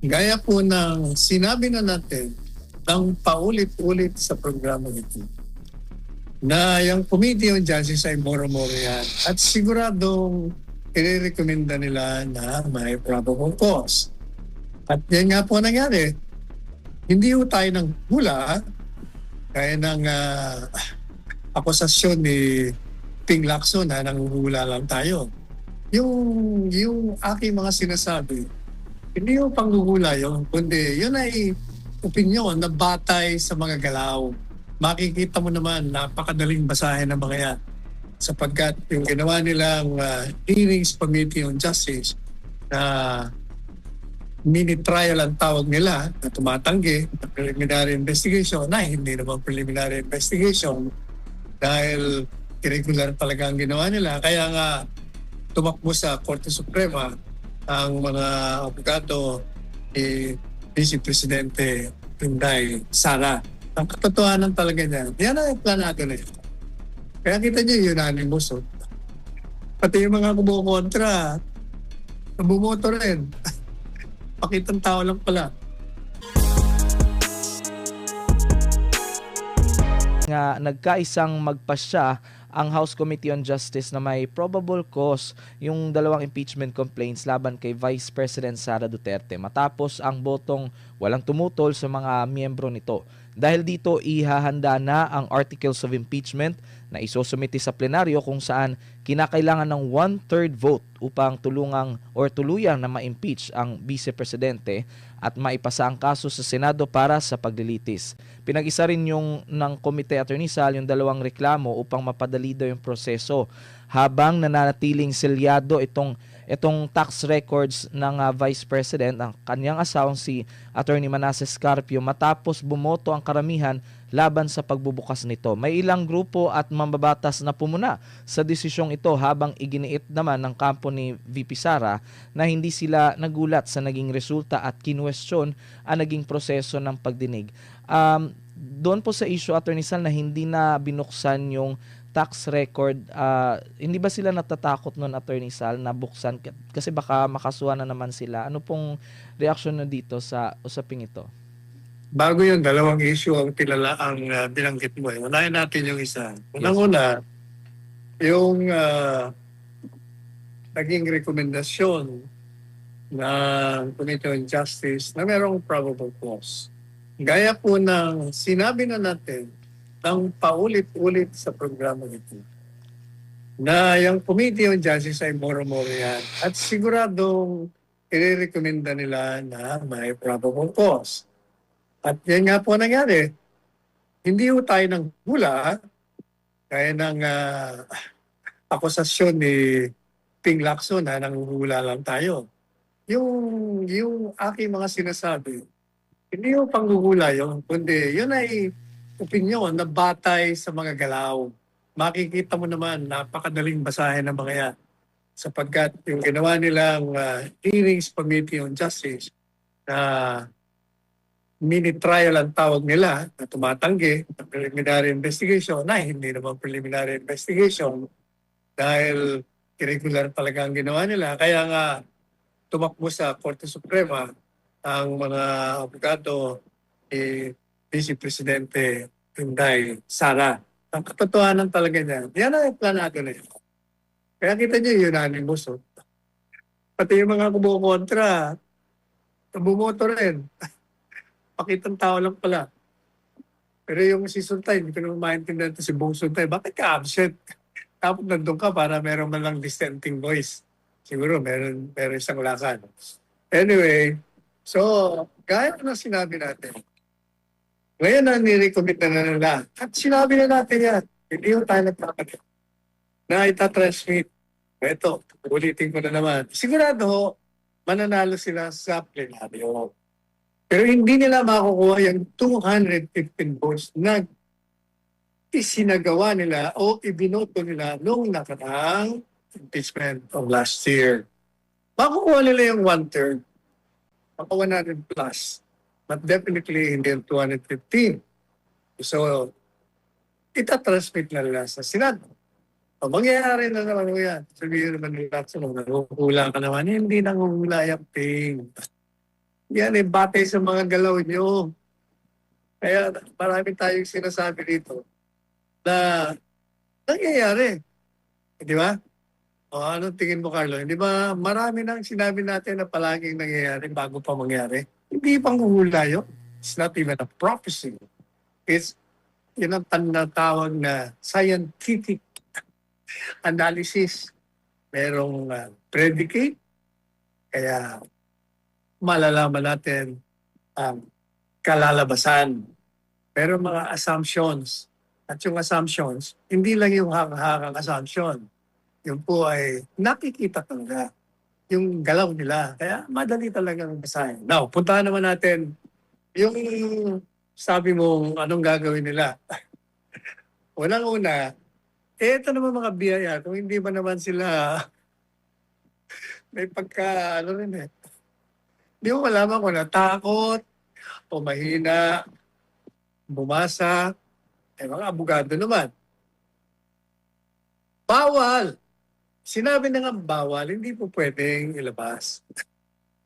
Gaya po ng sinabi na natin ng paulit-ulit sa programa ito na yung Committee on Justice ay moro-moro yan at siguradong i-recommenda nila na may probable cause. At yan nga po nangyari. Hindi po tayo ng hula kaya ng akusasyon ni Ping Lacson na nanguhula lang tayo. Yung aking mga sinasabi, hindi yung panghuhula yun, kundi yun ay opinyon na batay sa mga galaw. Makikita mo naman, napakadaling basahin ng mga yan. Sapagkat yung ginawa nilang Hearings Committee on Justice na mini-trial ang tawag nila na tumatanggi na preliminary investigation na hindi naman preliminary investigation dahil irregular talaga ang ginawa nila. Kaya nga tumakbo sa Korte Suprema ang mga abogado ni Vice Presidente Inday Sara. Ang katotohanan talaga niya, yan ang planado na yun. Kaya kita niyo unanimous. Pati yung mga kumukontra, bumoto rin. Pakitang tao lang pala. Nga nagkaisang magpasya ang House Committee on Justice na may probable cause yung dalawang impeachment complaints laban kay Vice President Sara Duterte matapos ang botong walang tumutol sa mga miyembro nito. Dahil dito ihahanda na ang articles of impeachment na isusumiti sa plenaryo kung saan kinakailangan ng 1/3 vote upang tuluyang na ma-impeach ang Vice Presidente at maipasa ang kaso sa Senado para sa paglilitis. Pinag-isa rin yung ng Komite Attorney Sal yung dalawang reklamo upang mapadali daw yung proseso habang nananatiling selyado itong tax records ng Vice President, ang kanyang asawang si Attorney Manasseh Scarpio matapos bumoto ang karamihan laban sa pagbubukas nito. May ilang grupo at mambabatas na pumuna sa desisyong ito habang iginiit naman ng kampo ni VP Sara na hindi sila nagulat sa naging resulta at kinwestiyon ang naging proseso ng pagdinig. Doon po sa issue, Attorney Sal, na hindi na binuksan yung tax record, hindi ba sila natatakot nun, Attorney Sal, na buksan kasi baka makasuhan na naman sila? Ano pong reaksyon na dito sa usaping ito? Bago yun, dalawang issue ang binanggit mo. Unahin natin yung isa. Unang-una, yung naging rekomendasyon ng Committee on Justice na merong probable cause. Gaya po ng sinabi na natin ng paulit-ulit sa programa ito na yung Committee on Justice ay moro-moro yan at siguradong i-recommenda nila na may probable cause. At yan nga po nangyari. Hindi po tayo ng hula kaya ng akusasyon ni Ping Lacson na nanguhula lang tayo. Yung aking mga sinasabi, hindi yung panghuhula yun, kundi yun ay opinyon na batay sa mga galaw. Makikita mo naman, napakadaling basahin ng mga yan. Sapagkat yung ginawa nilang Hearings Committee on Justice na mini-trial ang tawag nila na tumatanggi ng preliminary investigation na hindi naman preliminary investigation dahil irregular talaga ang ginawa nila. Kaya nga tumakbo sa Korte Suprema ang mga abogado ni Vice Presidente Inday Sara. Ang katotohanan talaga niya, yan ang planado na yun. Kaya kita niyo unanimous. Pati yung mga kumukontra, bumoto rin. Pakitang tao lang pala. Pero yung si Suntay, hindi ko naman maintindihan ito si Bong Suntay. Bakit ka absent? Tapos nandun ka para meron man lang dissenting voice. Siguro meron isang lakad. Anyway, so gaya na sinabi natin, ngayon na nirecommit na nila. At sinabi na natin yan. Hindi yung tayo nagpapagod na itatransmit. Ito, ulitin ko na naman. Sigurado, mananalo sila sa plenaryo. Pero hindi nila makukuha yung 215 votes na isinagawa nila o ibinoto nila noong nakaraang impeachment of last year. Makukuha nila yung 1/3, maka 100 plus, but definitely hindi yung 215. So, itatransmit na nila sa Senado. O mangyayari na naman mo yan. Sabihin naman nila, nanguhula ka naman. Hindi nanguhula yung Ping. Yan eh, batay sa mga galaw nyo. Kaya marami tayong sinasabi dito na nangyayari. Di ba? O anong tingin mo, Carlo? Di ba marami nang sinabi natin na palaging nangyayari bago pa mangyari? Hindi pang huhula yun. It's not even a prophecy. It's yun ang tinatawag na scientific analysis. Merong predicate, kaya malalaman natin ang kalalabasan. Pero mga assumptions, at yung assumptions, hindi lang yung haka-hakang assumption. Yung po ay nakikita talaga yung galaw nila. Kaya madali talagang basahin. Now, puntahan naman natin yung sabi mo anong gagawin nila. Unang-una, ito naman mga biyaya, kung hindi ba naman sila may pagka, ano rin eh. Hindi mo malaman kung natakot o mahina, bumasa, mga abogado naman. Bawal. Sinabi na nga bawal, hindi po pwedeng ilabas.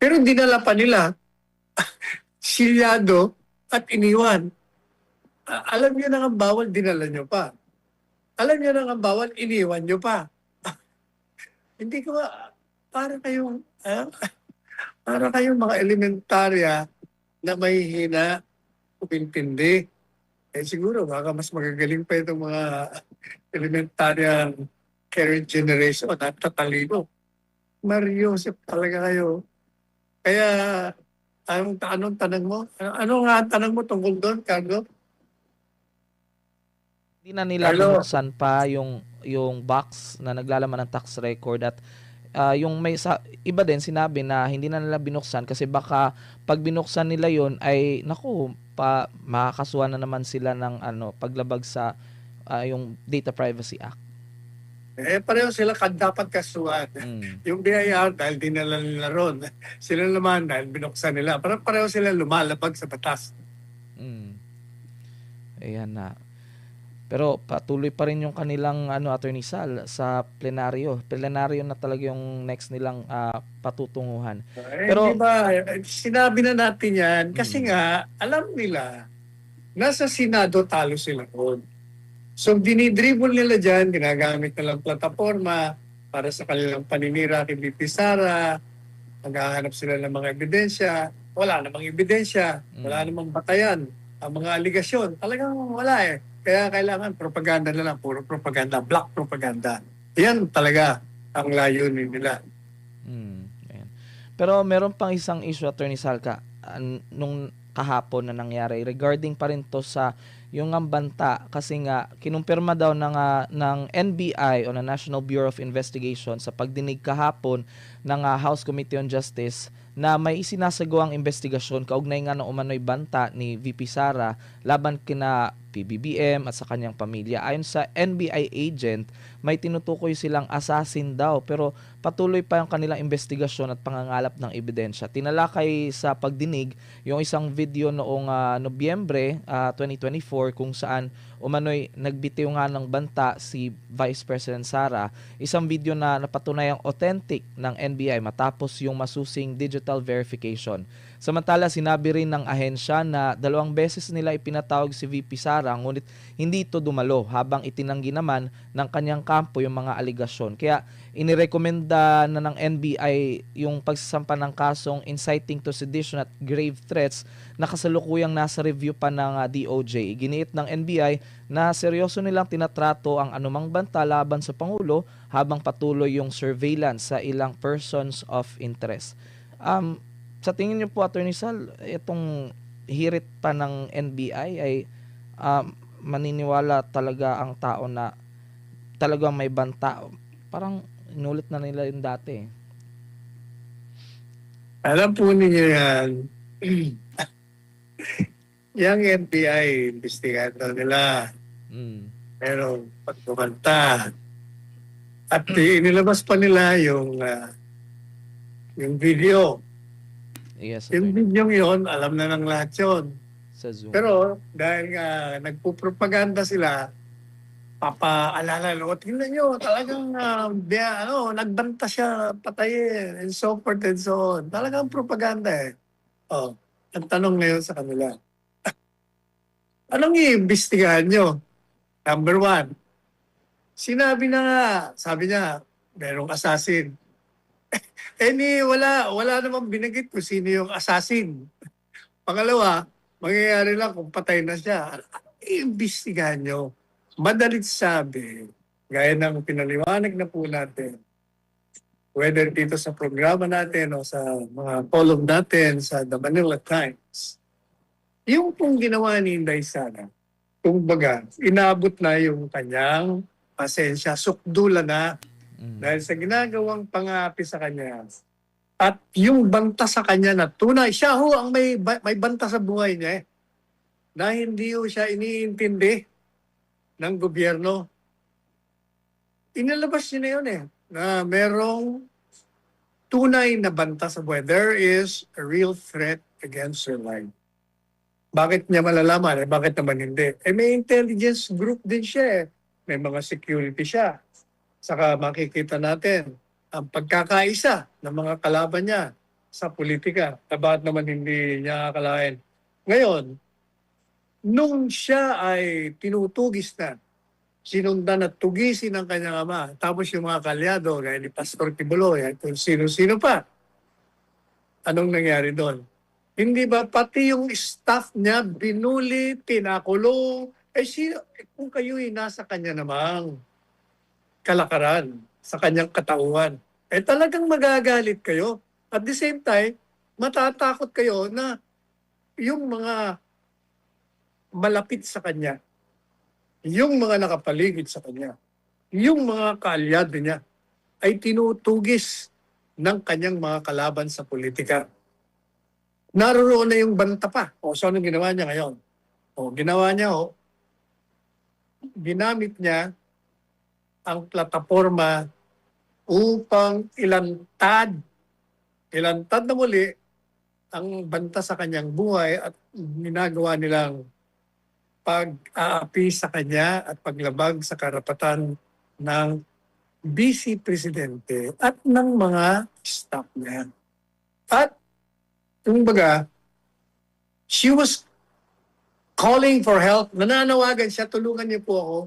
Pero dinala pa nila, silyado at iniwan. Alam niyo na nga bawal, dinala niyo pa. Alam niyo na nga bawal, iniwan niyo pa. Hindi ko para kayong, para kayong mga elementarya na may hina, upintindi. Eh siguro, baka mas magagaling pa itong mga elementaryang current generation at tatalino. Mariusip talaga kayo. Kaya, anong tanong mo? Ano nga ang tanong mo tungkol doon, Carlo? Hindi na nila Carlo, binuksan pa yung box na naglalaman ng tax record at yung may iba din sinabi na hindi na nila binuksan kasi baka pag binuksan nila yon ay naku makakasuhan na naman sila ng paglabag sa yung Data Privacy Act. pareho sila dapat kasuhan. Yung BIR dahil dinala nila ron. Sila naman dahil binuksan nila. Pareho sila lumalabag sa batas. Ayan na. Pero patuloy pa rin yung kanilang Attorney Sal sa plenaryo. Plenaryo na talaga yung next nilang patutunguhan. Pero di ba, sinabi na natin yan kasi nga alam nila nasa Senado talo sila doon. So dinidribble nila dyan, ginagamit nilang plataforma para sa kanilang paninira kay VP Sara, naghahanap sila ng mga ebidensya, wala namang ebidensya, wala namang batayan, ang mga aligasyon, talagang wala eh. Kaya kailangan propaganda na lang, puro propaganda, black propaganda. Yan talaga ang layunin nila. Ayan. Pero meron pang isang issue, Attorney Salca, nung kahapon na nangyari regarding pa rin to sa yung banta kasi nga kinumpirma daw ng NBI o ng National Bureau of Investigation sa pagdinig kahapon ng House Committee on Justice na may isinasagawang investigasyon kaugnay nga ng umano'y banta ni VP Sara laban kina PBBM at sa kanyang pamilya. Ayon sa NBI agent, may tinutukoy silang assassin daw pero patuloy pa yung kanilang investigasyon at pangangalap ng ebidensya. Tinalakay sa pagdinig yung isang video noong Nobyembre 2024 kung saan umano'y nagbitiw nga ng banta si Vice President Sara. Isang video na napatunayang authentic ng NBI matapos yung masusing digital verification. Samantala, sinabi rin ng ahensya na 2 beses nila ipinatawag si VP Sara ngunit hindi ito dumalo habang itinanggi naman ng kanyang kampo yung mga aligasyon. Kaya inirekomenda na ng NBI yung pagsasampa ng kasong inciting to sedition at grave threats na kasalukuyang nasa review pa ng DOJ. Iginiit ng NBI na seryoso nilang tinatrato ang anumang banta laban sa Pangulo habang patuloy yung surveillance sa ilang persons of interest. Sa tingin niyo po, Attorney Sal, itong hirit pa ng NBI ay maniniwala talaga ang tao na talagang may banta? Parang inulit na nila yung dati. Alam po ninyo yan, yung NBI, investigado nila. Pero pag bumanta, at inilabas pa nila yung video. Yes, Yung video yun, alam na ng lahat yun. sa Zoom. Pero dahil nga nagpupropaganda sila, papaalala, o tingnan nyo, talagang nagbanta siya patayin, and so forth and so on. Talagang propaganda eh. Oh, ang tanong ngayon sa kanila, anong iimbestigahan nyo? Number one, sinabi na nga, sabi niya, merong assassin. Wala namang binanggit kung sino yung assassin. Pangalawa, mangyayari lang kung patay na siya. Iimbestigahan nyo. Madalit sabi, gaya ng pinaliwanag na po natin, whether dito sa programa natin o sa mga column natin sa The Manila Times, yung pong ginawa ni Inday Sara, kumbaga, inabot na yung kanyang pasensya, sukdula na dahil sa ginagawang pangapi sa kanya. At yung banta sa kanya na tunay, siya ho ang may banta sa buhay niya na hindi ho siya iniintindi ng gobyerno. Inalabas niya na yun na merong tunay na banta sa buhay. There is a real threat against her life. Bakit niya malalaman? Bakit naman hindi? May intelligence group din siya May mga security siya. Saka makikita natin ang pagkakaisa ng mga kalaban niya sa politika. Bakit naman hindi niya akalain? Ngayon, nung siya ay tinutugis na, sinundan at tugisin ng kanyang ama, tapos yung mga kalyado, gaya ni Pastor Kibuloy, at kung sino-sino pa, anong nangyari doon? Hindi ba pati yung staff niya binuli, pinakulong? Kung kayo'y nasa kanya namang kalakaran, sa kanyang katauhan, talagang magagalit kayo. At the same time, matatakot kayo na yung mga malapit sa kanya, yung mga nakapaligid sa kanya, yung mga kaalyado niya, ay tinutugis ng kanyang mga kalaban sa politika. Naroon na yung banta pa. So anong ginawa niya ngayon? Ginawa niya, ginamit niya ang plataforma upang ilantad na muli ang banta sa kanyang buhay at ginagawa nilang pag-aapi sa kanya at paglabag sa karapatan ng Vice Presidente at ng mga staff niya. At, kumbaga, she was calling for help. Nananawagan siya, tulungan niyo po ako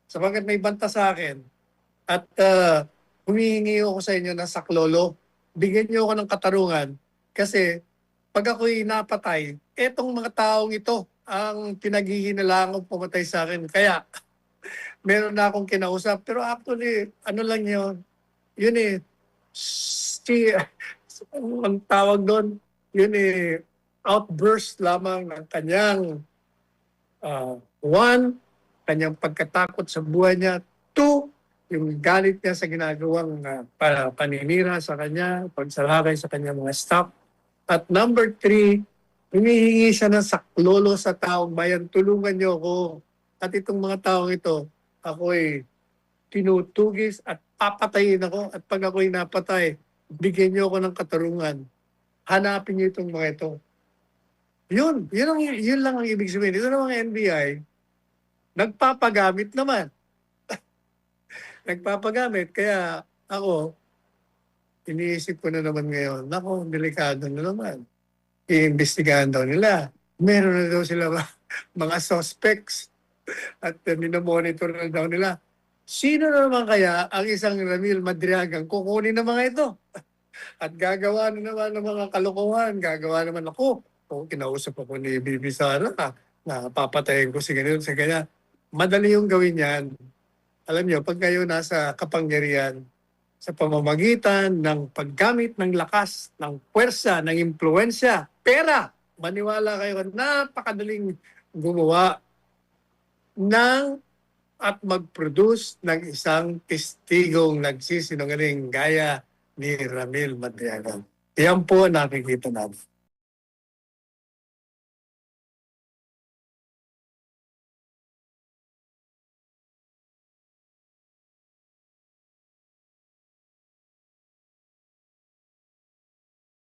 sapagkat may banta sa akin. At humihingi ako sa inyo ng saklolo. Bigyan niyo ako ng katarungan kasi pag ako'y napatay, etong mga taong ito ang pinaghihinalang pumatay sa akin. Kaya, meron na akong kinausap. Pero actually, ano lang yun ang tawag doon, outburst lamang ng kanyang one, kanyang pagkatakot sa buhay niya. Two, yung galit niya sa ginagawang paninira sa kanya, pagsalakay sa kanyang mga staff. At number three, humihingi siya ng saklolo sa taong bayan, tulungan niyo ako. At itong mga taong ito, ako'y tinutugis at papatayin ako. At pag ako'y napatay, bigyan niyo ako ng katarungan. Hanapin niyo itong mga ito. Yun lang ang ibig sabihin. Ito ng mga NBI, nagpapagamit naman. Nagpapagamit. Kaya ako, iniisip ko na naman ngayon, delikado na naman. Iimbestigahan daw nila. Meron na daw sila mga suspects at minomonitor na daw nila. Sino na naman kaya ang isang Ramil Madriagang kukunin ng mga ito? At gagawa na naman ng mga kalokohan, gagawa naman ako. Kinausap ako ni Bibi Sara na papatayin ko si ganyan, si ganyan. Madali yung gawin yan. Alam niyo, pag kayo nasa kapangyarihan, sa pamamagitan ng paggamit ng lakas, ng puwersa, ng impluensya, pera, maniwala kayo, napakadaling gumawa ng at mag-produce ng isang testigong nagsisinungaling gaya ni Ramil Madriaga. Yan po nakikita natin.